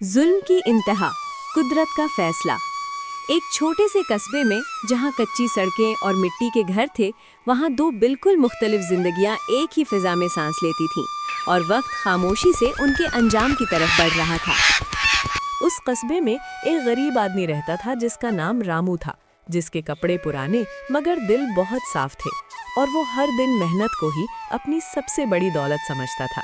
जुल्म की इंतहा, कुदरत का फैसला। एक छोटे से कस्बे में जहां कच्ची सड़कें और मिट्टी के घर थे, वहां दो बिल्कुल मुख्तलिफ जिंदगियां एक ही फिजा में सांस लेती थीं और वक्त खामोशी से उनके अंजाम की तरफ बढ़ रहा था। उस कस्बे में एक गरीब आदमी रहता था जिसका नाम रामू था, जिसके कपड़े पुराने मगर दिल बहुत साफ थे और वो हर दिन मेहनत को ही अपनी सबसे बड़ी दौलत समझता था।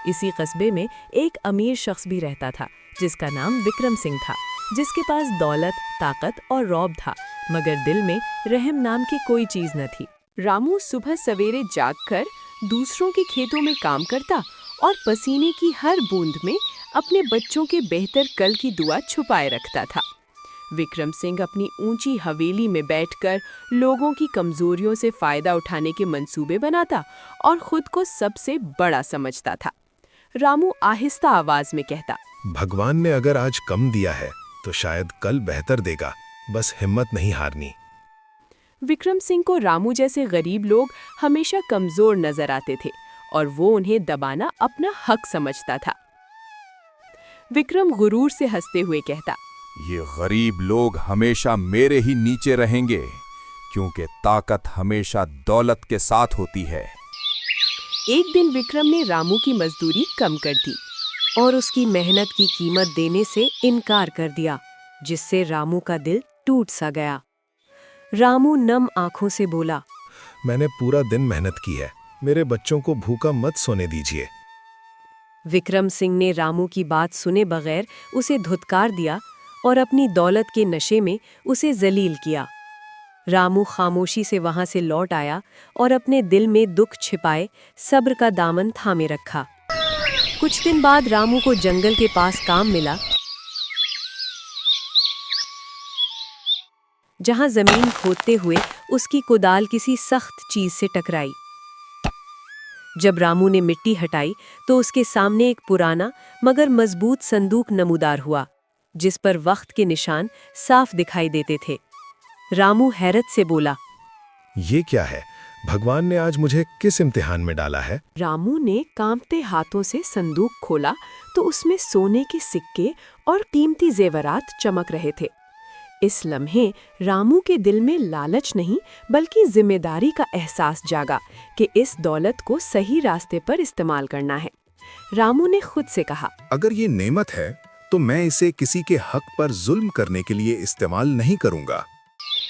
इसी कस्बे में एक अमीर शख्स भी रहता था जिसका नाम विक्रम सिंह था, जिसके पास दौलत, ताकत और रौब था, मगर दिल में रहम नाम की कोई चीज न थी। रामू सुबह सवेरे जागकर दूसरों के खेतों में काम करता और पसीने की हर बूंद में अपने बच्चों के बेहतर कल की दुआ छुपाए रखता था। विक्रम सिंह अपनी ऊंची हवेली में बैठकर लोगों की कमजोरियों से फायदा उठाने के मंसूबे बनाता और खुद को सबसे बड़ा समझता था। रामू आहिस्ता आवाज में कहता, भगवान ने अगर आज कम दिया है तो शायद कल बेहतर देगा, बस हिम्मत नहीं हारनी। विक्रम सिंह को रामू जैसे गरीब लोग हमेशा कमजोर नजर आते थे और वो उन्हें दबाना अपना हक समझता था। विक्रम गुरूर से हंसते हुए कहता, ये गरीब लोग हमेशा मेरे ही नीचे रहेंगे, क्योंकि ताकत हमेशा दौलत के साथ होती है। एक दिन विक्रम ने रामू की मजदूरी कम कर दी और उसकी मेहनत की कीमत देने से इनकार कर दिया, जिससे रामू का दिल टूट सा गया। रामू नम आंखों से बोला, मैंने पूरा दिन मेहनत की है, मेरे बच्चों को भूखा मत सोने दीजिए। विक्रम सिंह ने रामू की बात सुने बगैर उसे धुतकार दिया और अपनी दौलत के नशे में उसे जलील किया। रामू खामोशी से वहां से लौट आया और अपने दिल में दुख छिपाए सब्र का दामन थामे रखा। कुछ दिन बाद रामू को जंगल के पास काम मिला, जहां जमीन खोदते हुए उसकी कुदाल किसी सख्त चीज से टकराई। जब रामू ने मिट्टी हटाई तो उसके सामने एक पुराना मगर मजबूत संदूक नमूदार हुआ, जिस पर वक्त के निशान साफ दिखाई देते थे। रामू हैरत से बोला, ये क्या है? भगवान ने आज मुझे किस इम्तिहान में डाला है? रामू ने कांपते हाथों से संदूक खोला तो उसमें सोने के सिक्के और कीमती जेवरात चमक रहे थे। इस लम्हे रामू के दिल में लालच नहीं बल्कि जिम्मेदारी का एहसास जागा कि इस दौलत को सही रास्ते पर इस्तेमाल करना है। रामू ने खुद से कहा, अगर ये नेमत है तो मैं इसे किसी के हक पर जुल्म करने के लिए इस्तेमाल नहीं करूंगा।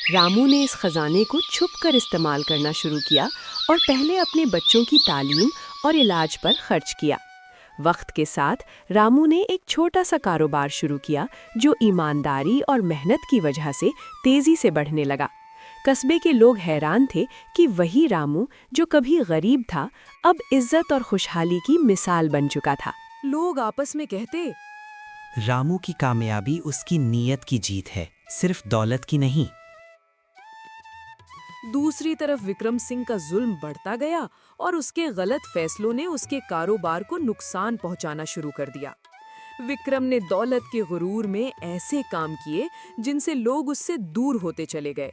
रामू ने इस खजाने को छुपकर इस्तेमाल करना शुरू किया और पहले अपने बच्चों की तालीम और इलाज पर खर्च किया। वक्त के साथ रामू ने एक छोटा सा कारोबार शुरू किया जो ईमानदारी और मेहनत की वजह से तेजी से बढ़ने लगा। कस्बे के लोग हैरान थे कि वही रामू जो कभी गरीब था अब इज्जत और खुशहाली की मिसाल बन चुका था। लोग आपस में कहते, रामू की कामयाबी उसकी नीयत की जीत है, सिर्फ दौलत की नहीं। दूसरी तरफ विक्रम सिंह का जुल्म बढ़ता गया और उसके गलत फैसलों ने उसके कारोबार को नुकसान पहुंचाना शुरू कर दिया। विक्रम ने दौलत के गुरूर में ऐसे काम किए जिनसे लोग उससे दूर होते चले गए।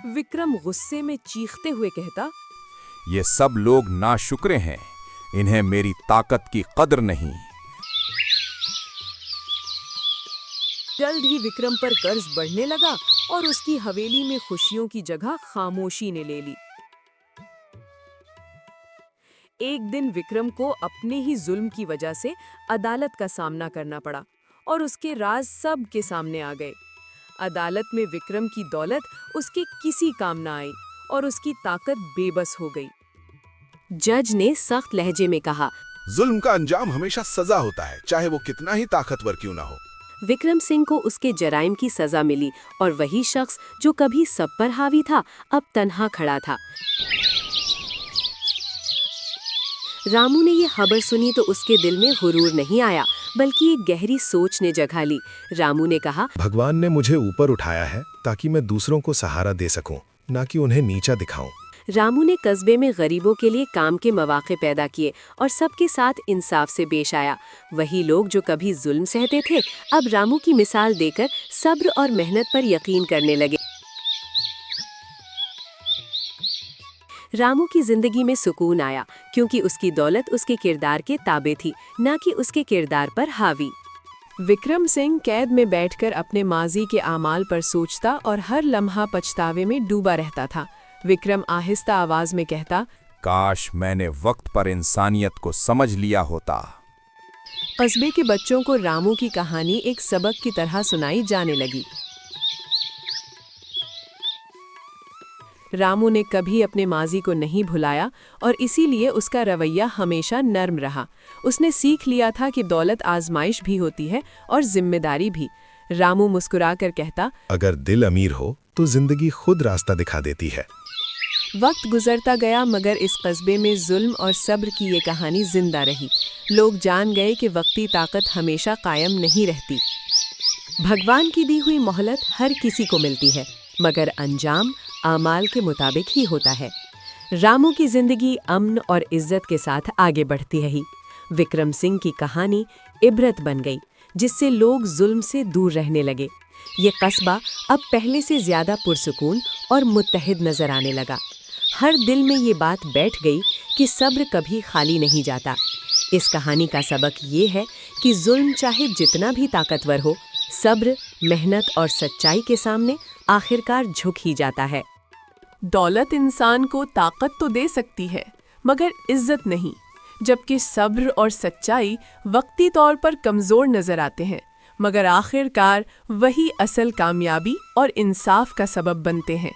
विक्रम गुस्से में चीखते हुए कहता, ये सब लोग नाशुक्रे हैं, इन्हें मेरी ताकत की कदर नहीं। जल्द ही विक्रम पर कर्ज बढ़ने लगा और उसकी हवेली में खुशियों की जगह खामोशी ने ले ली। एक दिन विक्रम को अपने ही जुल्म की वजह से अदालत का सामना करना पड़ा और उसके राज सब के सामने आ गए। अदालत में विक्रम की दौलत उसके किसी काम न आई और उसकी ताकत बेबस हो गई। जज ने सख्त लहजे में कहा, जुल्म का अंजाम हमेशा सजा होता है, चाहे वो कितना ही ताकतवर क्यों ना हो। विक्रम सिंह को उसके जराइम की सजा मिली और वही शख्स जो कभी सब पर हावी था अब तन्हा खड़ा था। रामू ने ये खबर सुनी तो उसके दिल में गुरूर नहीं आया बल्कि एक गहरी सोच ने जगह ली। रामू ने कहा, भगवान ने मुझे ऊपर उठाया है ताकि मैं दूसरों को सहारा दे सकूं, ना कि उन्हें नीचा दिखाऊं। रामू ने कस्बे में गरीबों के लिए काम के मौके पैदा किए और सबके साथ इंसाफ से पेश आया। वही लोग जो कभी जुल्म सहते थे अब रामू की मिसाल देकर सब्र और मेहनत पर यकीन करने लगे। रामू की जिंदगी में सुकून आया क्योंकि उसकी दौलत उसके किरदार के ताबे थी, न कि उसके किरदार पर हावी। विक्रम सिंह कैद में बैठकर अपने माजी के आमाल पर सोचता और हर लम्हा पछतावे में डूबा रहता था। विक्रम आहिस्ता आवाज में कहता, काश मैंने वक्त पर इंसानियत को समझ लिया होता। कस्बे के बच्चों को रामू की कहानी एक सबक की तरह सुनाई जाने लगी। रामू ने कभी अपने माजी को नहीं भुलाया और इसीलिए उसका रवैया हमेशा नर्म रहा। उसने सीख लिया था कि दौलत आजमाइश भी होती है और जिम्मेदारी भी। रामू मुस्कुराकर कहता, अगर दिल अमीर हो तो जिंदगी खुद रास्ता दिखा देती है। वक्त गुजरता गया मगर इस कस्बे में जुल्म और सब्र की ये कहानी जिंदा रही। लोग जान गए कि वक्ती ताकत हमेशा कायम नहीं रहती। भगवान की दी हुई मोहलत हर किसी को मिलती है मगर अंजाम आमाल के मुताबिक ही होता है। रामू की जिंदगी अमन और इज्जत के साथ आगे बढ़ती रही। विक्रम सिंह की कहानी इबरत बन गई जिससे लोग जुल्म से दूर रहने लगे। ये कस्बा अब पहले से ज्यादा पुरसुकून और मुत्तहिद नजर आने लगा। हर दिल में ये बात बैठ गई कि सब्र कभी खाली नहीं जाता। इस कहानी का सबक ये है कि जुल्म चाहे जितना भी ताकतवर हो, सब्र, मेहनत और सच्चाई के सामने आखिरकार झुक ही जाता है। दौलत इंसान को ताकत तो दे सकती है मगर इज्जत नहीं, जबकि सब्र और सच्चाई वक्ती तौर पर कमजोर नजर आते हैं मगर आखिरकार वही असल कामयाबी और इंसाफ का सबब बनते हैं।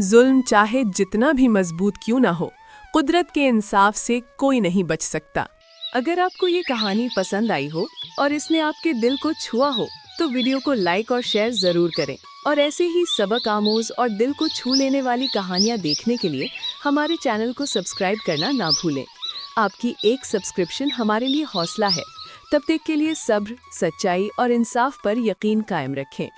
जुल्म चाहे जितना भी मजबूत क्यों ना हो, कुदरत के इंसाफ से कोई नहीं बच सकता। अगर आपको ये कहानी पसंद आई हो और इसने आपके दिल को छुआ हो तो वीडियो को लाइक और शेयर जरूर करें और ऐसे ही सबक आमोज और दिल को छू लेने वाली कहानियाँ देखने के लिए हमारे चैनल को सब्सक्राइब करना ना भूलें। आपकी एक सब्सक्रिप्शन हमारे लिए हौसला है। तब तक के लिए सब्र, सच्चाई और इंसाफ पर यकीन कायम रखें।